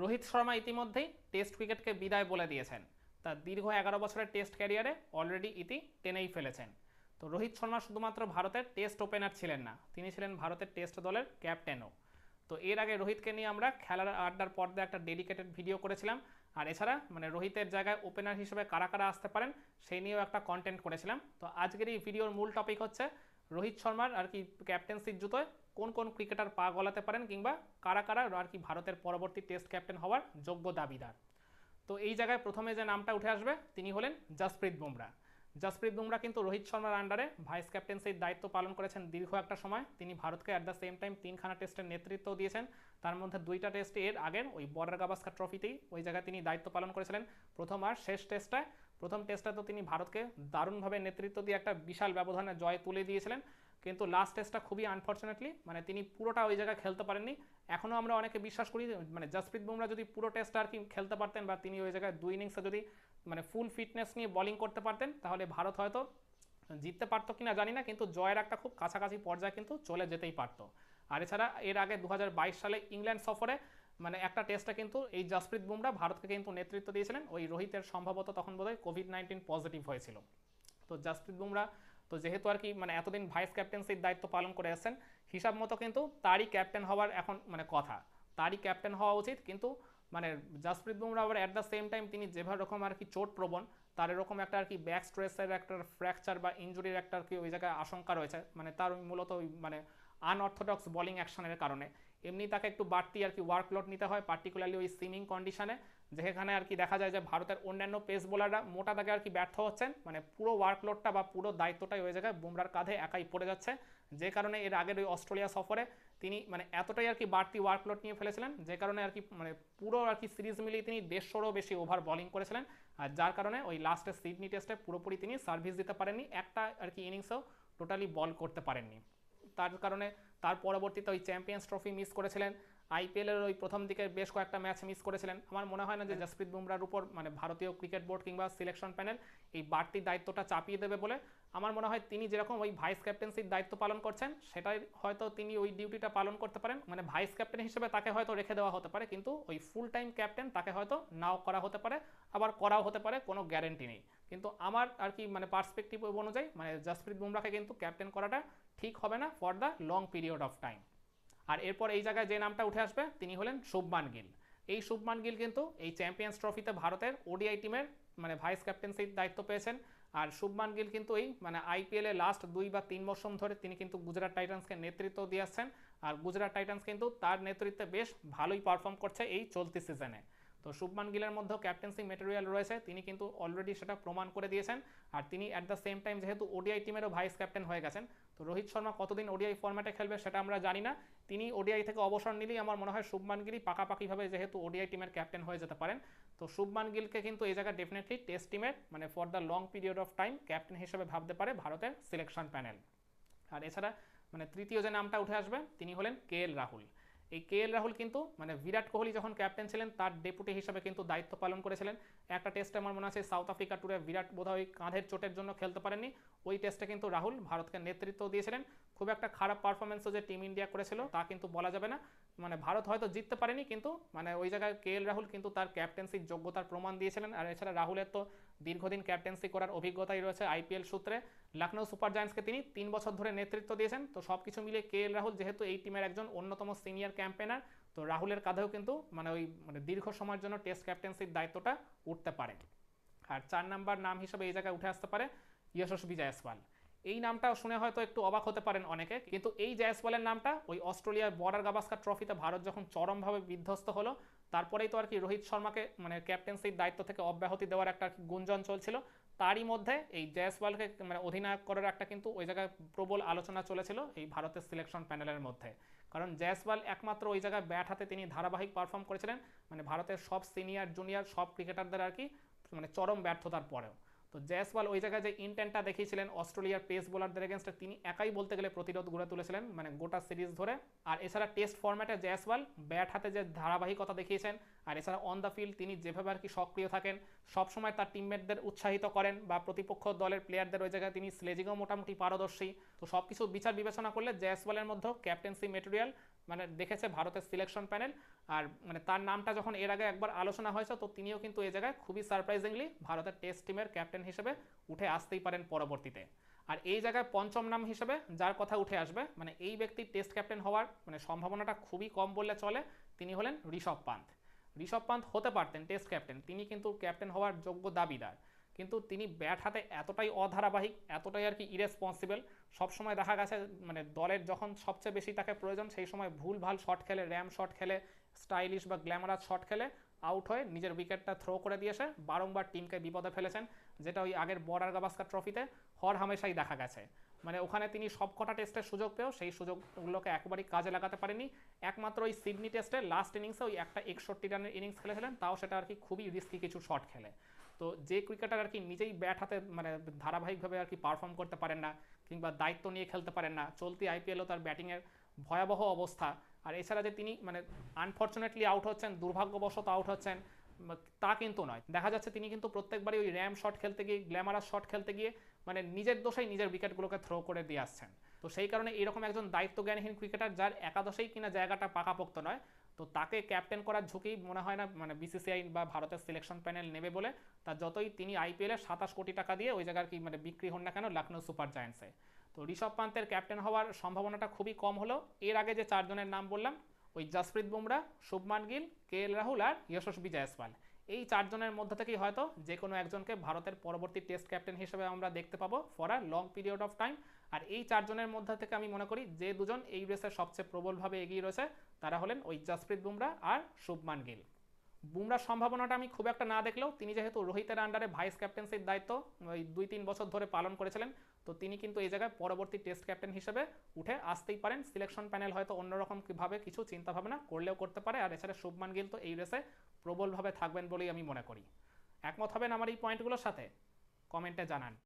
রোহিত শর্মা ইতিমধ্যেই টেস্ট ক্রিকেটকে বিদায় বলে দিয়েছেন। তার দীর্ঘ 11 বছরের টেস্ট ক্যারিয়ারে অলরেডি ইতি টেনেই ফেলেছেন। তো রোহিত শর্মা শুধুমাত্র ভারতের টেস্ট ওপেনার ছিলেন না, তিনি ছিলেন ভারতের টেস্ট দলের ক্যাপ্টেনও। তো এর আগে রোহিতকে নিয়ে আমরা খেলার আড্ডার পর্দায় একটা ডেডিকেটেড ভিডিও করেছিলাম। আর এছাড়া রোহিতের জায়গায় ওপেনার হিসেবে কারা কারা আসতে পারেন সেই নিয়েও একটা কন্টেন্ট করেছিলাম। তো আজকের এই ভিডিওর মূল টপিক হচ্ছে রোহিত শর্মার ক্যাপ্টেন্সির জুতোয় কোন কোন ক্রিকেটার পা গলাতে পারেন, কিংবা কারা কারা ভারতের পরবর্তী টেস্ট ক্যাপ্টেন হওয়ার যোগ্য দাবিদার। তো এই জায়গায় প্রথমে যে নামটা উঠে আসবে তিনি হলেন জসপ্রীত বুমরা। জসপ্রীত বুমরা কিন্তু রোহিত শর্মার আন্ডারে ভাইস ক্যাপ্টেন্সির দায়িত্ব পালন করেছেন দীর্ঘ একটা সময়। তিনি ভারতকে অ্যাট দ্য সেম টাইম 3খানা টেস্টের নেতৃত্ব দিয়েছেন, তার মধ্যে 2টা টেস্ট এর আগের ওই বর্ডার গাভাস্কার ট্রফিতেই ওই জায়গায় তিনি দায়িত্ব পালন করেছিলেন প্রথম আর শেষ টেস্টটায়। প্রথম টেস্টটা তো তিনি ভারতকে দারুণভাবে নেতৃত্ব দিয়ে একটা বিশাল ব্যবধানে জয় তুলে দিয়েছিলেন, কিন্তু লাস্ট টেস্টটা খুবই আনফর্চুনেটলি তিনি পুরোটা ওই জায়গায় খেলতে পারেননি। এখনও আমরা অনেকে বিশ্বাস করি জসপ্রীত বুমরা যদি পুরো টেস্টটা খেলতে পারতেন, বা তিনি ওই জায়গায় 2 ইনিংসে যদি ফুল ফিটনেস নিয়ে বোলিং করতে পারতেন, তাহলে ভারত হয়তো জিততে পারতো কিনা জানি না, কিন্তু জয়ের একটা খুব কাছাকাছি পর্যায়ে কিন্তু চলে যেতেই পারতো। আর এছাড়া এর আগে 2022 সালে ইংল্যান্ড সফরে একটা টেস্টে কিন্তু এই জসপ্রীত বুমরা ভারতকে কিন্তু নেতৃত্ব দিয়েছিলেন। ওই রোহিতের সম্ভবত তখন বোধহয় কোভিড-19 পজিটিভ হয়েছিল। তো জসপ্রীত বুমরা তো যেহেতু এতদিন ভাইস ক্যাপ্টেন্সির দায়িত্ব পালন করে আসছেন, হিসাব মতো কিন্তু তারই ক্যাপ্টেন হওয়ার এখন কথা, তারই ক্যাপ্টেন হওয়া উচিত। কিন্তু জসপ্রীত বুমরা আবার অ্যাট দ্য সেম টাইম তিনি যেভাবে রকম চোট প্রবণ, তার এরকম একটা ব্যাক স্ট্রেসের একটা ফ্র্যাকচার বা ইঞ্জুরির একটা ওই জায়গায় আশঙ্কা রয়েছে। তার মূলত ওই আনঅর্থোডক্স বোলিং অ্যাকশনের কারণে এমনি তাকে একটু বাড়তি ওয়ার্কলোড নিতে হয়, পার্টিকুলারলি ওই সুইমিং কন্ডিশনে, যেখানে দেখা যায় যে ভারতের অন্যান্য পেস বোলাররা মোটা দাগে ব্যর্থ হচ্ছেন। পুরো ওয়ার্কলোডটা বা পুরো দায়িত্বটাই ওই জায়গায় বুমরার কাঁধে একাই পড়ে যাচ্ছে, যে কারণে এর আগের ওই অস্ট্রেলিয়া সফরে তিনি এতটাই বাড়তি ওয়ার্কলোড নিয়ে ফেলেছিলেন, যে কারণে পুরো সিরিজ মিলিয়ে তিনি 150রও বেশি ওভার বোলিং করেছিলেন। আর যার কারণে ওই লাস্টে সিডনি টেস্টে পুরোপুরি তিনি সার্ভিস দিতে পারেননি, একটা ইনিংসেও টোটালি বল করতে পারেননি। তার কারণে তার পরবর্তীতে ওই চ্যাম্পিয়ন্স ট্রফি মিস করেছিলেন, আইপিএলের ওই প্রথম দিকে বেশ কয়েকটা ম্যাচ মিস করেছিলেন। আমার মনে হয় না যে জসপ্রীত বুমরার উপর ভারতীয় ক্রিকেট বোর্ড কিংবা সিলেকশন প্যানেল এই বাড়তি দায়িত্বটা চাপিয়ে দেবে বলে। আমার মনে হয় তিনি যেরকম ওই ভাইস ক্যাপ্টেন্সির দায়িত্ব পালন করছেন, সেটাই হয়তো তিনি ওই ডিউটিটা পালন করতে পারেন। ভাইস ক্যাপ্টেন হিসেবে তাকে হয়তো রেখে দেওয়া হতে পারে, কিন্তু ওই ফুল টাইম ক্যাপ্টেন তাকে হয়তো নাও করা হতে পারে, আবার করাও হতে পারে, কোনো গ্যারেন্টি নেই। কিন্তু আমার পার্সপেক্টিভ অনুযায়ী জসপ্রীত বুমরাকে কিন্তু ক্যাপ্টেন করাটা ঠিক হবে না for the long period of time. আর এরপর এই জায়গায় যে নামটা উঠে আসবে তিনি হলেন শুভমান গিল। এই শুভমান গিল কিন্তু এই চ্যাম্পিয়ন্স ট্রফিতে ভারতের ওডিআই টিমের ভাইস ক্যাপ্টেন্সির দায়িত্ব পেয়েছেন। আর শুভমান গিল কিন্তু এই আইপিএলে লাস্ট 2 বা 3 মৌসুম ধরে তিনি কিন্তু গুজরাট টাইটান্সকে নেতৃত্ব দিয়ে আসছেন। আর গুজরাট টাইটান্স কিন্তু তার নেতৃত্বে বেশ ভালোই পারফর্ম করছে এই চলতি সিজনে। তো শুভমান গিলের মধ্যেও ক্যাপ্টেন্সি ম্যাটেরিয়াল রয়েছে, তিনি কিন্তু অলরেডি সেটা প্রমাণ করে দিয়েছেন। আর তিনি অ্যাট দ্য সেম টাইম যেহেতু ওডিআই টিমেরও ভাইস ক্যাপ্টেন হয়ে গেছেন, তো রোহিত শর্মা কতদিন ওডিআই ফরম্যাটে খেলবে সেটা আমরা জানি না। তিনি ওডিআই থেকে অবসর নিলেই আমার মনে হয় শুভমান গিলই পাকাপাকিভাবে যেহেতু ওডিআই টিমের ক্যাপ্টেন হয়ে যেতে পারেন। তো শুভমান গিলকে কিন্তু এই জায়গায় ডেফিনেটলি টেস্ট টিমের for the long period of time captain হিসেবে ভাবতে পারে ভারতের সিলেকশন প্যানেল। আর এছাড়া তৃতীয় যে নামটা উঠে আসবে তিনি হলেন কেএল রাহুল। এই কেএল রাহুল কিন্তু বিরাট কোহলি যখন ক্যাপ্টেন ছিলেন তার ডেপুটি হিসেবে কিন্তু দায়িত্ব পালন করেছিলেন। একটা টেস্টে আমার মনে আছে সাউথ আফ্রিকা ট্যুরে বিরাট বোধহয় কাঁধের চোটের জন্য খেলতে পারেননি, ওই টেস্টে কিন্তু রাহুল ভারতকে নেতৃত্ব দিয়েছিলেন। খুব একটা খারাপ পারফরমেন্সও যে টিম ইন্ডিয়া করেছিল তা কিন্তু বলা যাবে না। ভারত হয়তো জিততে পারেনি, কিন্তু ওই জায়গায় কেএল রাহুল কিন্তু তার ক্যাপ্টেন্সির যোগ্যতার প্রমাণ দিয়েছিলেন। আর এছাড়া রাহুলের তো দীর্ঘদিন ক্যাপ্টেন্সি করার অভিজ্ঞতাই রয়েছে আইপিএল সূত্রে। লখনৌ সুপার জায়ান্টসকে তিনি 3 বছর ধরে নেতৃত্ব দিয়েছেন। তো সব কিছু মিলিয়ে কেএল রাহুল যেহেতু এই টিমের একজন অন্যতম সিনিয়র ক্যাম্পেনার, তো রাহুলের কাঁধেও কিন্তু ওই দীর্ঘ সময়ের জন্য টেস্ট ক্যাপ্টেন্সির দায়িত্বটা উঠতে পারে। আর 4 নাম্বার নাম হিসেবে এই জায়গায় উঠে আসতে পারে যশস্বী জয়সওয়াল। এই নামটা শুনে হয়তো একটু অবাক হতে পারেন অনেকে, কিন্তু এই জয়সওয়ালের নামটা ওই অস্ট্রেলিয়ার বর্ডার গাভাস্কার ট্রফিতে ভারত যখন চরমভাবে বিধ্বস্ত হলো, তারপরেই তো রোহিত শর্মাকে ক্যাপ্টেন্সির দায়িত্ব থেকে অব্যাহতি দেওয়ার একটা গুঞ্জন চলছিল। তারই মধ্যে এই জয়সওয়ালকে অধিনায়ক করার একটা কিন্তু ওই জায়গায় প্রবল আলোচনা চলেছিল এই ভারতের সিলেকশন প্যানেলের মধ্যে। কারণ জয়সওয়াল একমাত্র ওই জায়গায় ব্যাট হাতে তিনি ধারাবাহিক পারফর্ম করেছিলেন ভারতের সব সিনিয়র জুনিয়র সব ক্রিকেটারদের চরম ব্যর্থতার পরেও। তো জয়সওয়াল ওই জায়গায় যে ইন্টেন্টটা দেখিয়েছিলেন অস্ট্রেলিয়ার পেস বোলারদের এগেনস্টে, তিনি একাই বলতে গেলে প্রতিরোধ গড়ে তুলেছিলেন গোটা সিরিজ ধরে। আর এছাড়া টেস্ট ফরম্যাটে জয়সওয়াল ব্যাট হাতে যে ধারাবাহিকতা দেখিয়েছেন, আর এছাড়া অন দ্য ফিল্ড তিনি যেভাবে সক্রিয় থাকেন, সবসময় তার টিমমেটদের উৎসাহিত করেন, বা প্রতিপক্ষ দলের প্লেয়ারদের ওই জায়গায় তিনি স্লেজিংও মোটামুটি পারদর্শী। তো সব কিছু বিচার বিবেচনা করলে জয়সওয়ালের মধ্যেও ক্যাপ্টেন্সি মেটেরিয়াল মানে দেখেছে ভারতের সিলেকশন প্যানেল। আর মানে তার নামটা যখন এর আগে একবার আলোচনা হয়েছে, তো তিনিও কিন্তু এই জায়গায় খুবই সারপ্রাইজিংলি ভারতের টেস্ট টিমের ক্যাপ্টেন হিসেবে উঠে আসতেই পারেন পরবর্তীতে। আর এই জায়গায় পঞ্চম নাম হিসেবে যার কথা উঠে আসবে, মানে এই ব্যক্তির টেস্ট ক্যাপ্টেন হওয়ার মানে সম্ভাবনাটা খুবই কম বললে চলে, তিনি হলেন ঋষভ পান্থ। ঋষভ পান্থ হতে পারতেন টেস্ট ক্যাপ্টেন, তিনি কিন্তু ক্যাপ্টেন হওয়ার যোগ্য দাবিদার, কিন্তু তিনি ব্যাট হাতে এতটাই অধারাবাহিক, এতটাই আর কি ইরেসপন্সিবল, সবসময় দেখা গেছে মানে দলের যখন সবচেয়ে বেশি তাকে প্রয়োজন সেই সময় ভুল ভাল শট খেলে, র্যাম শট খেলে, স্টাইলিশ বা গ্ল্যামারাস শট খেলে আউট হয়ে নিজের উইকেটটা থ্রো করে দিয়েছে, বারংবার টিমকে বিপদে ফেলেছেন, যেটা ওই আগের বর্ডার গাভাস্কার ট্রফিতে হর হামেশাই দেখা গেছে। মানে ওখানে তিনি সবকটা টেস্টের সুযোগ পেয়েও সেই সুযোগগুলোকে একেবারেই কাজে লাগাতে পারেনি। একমাত্র ওই সিডনি টেস্টে লাস্ট ইনিংসে ওই একটা 61 রানের ইনিংস খেলেছিলেন, তাও সেটা আর কি খুবই রিস্কি কিছু শট খেলে। তো যে ক্রিকেটার আর কি নিজেই ব্যাট হাতে মানে ধারাবাহিকভাবে আর কি পারফর্ম করতে পারেন না, কিংবা দায়িত্ব নিয়ে খেলতে পারেন না, চলতি আইপিএলও তার ব্যাটিংয়ের ভয়াবহ অবস্থা, আর এছাড়া যে তিনি মানে আনফর্চুনেটলি আউট হচ্ছেন, দুর্ভাগ্যবশত আউট হচ্ছেন, তা কিন্তু নয়। দেখা যাচ্ছে তিনি কিন্তু প্রত্যেকবারই ওই র্যাম শট খেলতে গিয়ে, গ্ল্যামারাস শট খেলতে গিয়ে মানে নিজের দোষেই নিজের উইকেটগুলোকে থ্রো করে দিয়ে আসছেন। তো সেই কারণে এরকম একজন দায়িত্বজ্ঞানহীন ক্রিকেটার, যার একাদশেই কিনা জায়গাটা পাকাপোক্ত নয়, তো তাকে ক্যাপ্টেন করার ঝুঁকি মনে হয় না মানে বিসিসিআই বা ভারতের সিলেকশন প্যানেল নেবে বলে। তার যতই তিনি আইপিএলে 27 কোটি টাকা দিয়ে ওই জায়গার কি মানে বিক্রি হন না কেন লখনৌ সুপার জায়ান্টসে। তো ঋষভ পান্তের ক্যাপ্টেন হওয়ার সম্ভাবনাটা খুবই কম হলেও এর আগে যে চারজনের নাম বললাম, ওই জসপ্রীত বুমরা, শুভমান গিল, কেএল রাহুল আর যশস্বী জয়সওয়াল, এই চারজনের মধ্যে থেকেই হয়তো যে কোনো একজনকে ভারতের পরবর্তী টেস্ট ক্যাপ্টেন হিসেবে আমরা দেখতে পাবো for a long period of time. আর এই চারজনের মধ্যে থেকে আমি মনে করি যে দুজন এই রেসে সবচেয়ে প্রবলভাবে এগিয়ে রয়েছে তারা হলেন ওই জসপ্রীত বুমরা আর শুভমান গিল। বুমরার সম্ভাবনাটা আমি খুব একটা না দেখলেও তিনি যেহেতু রোহিতের আন্ডারে ভাইস ক্যাপ্টেন্সির দায়িত্ব ওই 2-3 বছর ধরে পালন করেছিলেন, তো তিনি কিন্তু এই জায়গায় পরবর্তী টেস্ট ক্যাপ্টেন হিসেবে উঠে আসতেই পারেন। সিলেকশন প্যানেল হয়তো অন্যরকমভাবে কিছু চিন্তাভাবনা করলেও করতে পারে। আর এছাড়া শুভমান গিল তো এই রেসে প্রবলভাবে থাকবেন বলেই আমি মনে করি। একমত হবেন আমার এই পয়েন্টগুলোর সাথে? কমেন্টে জানান।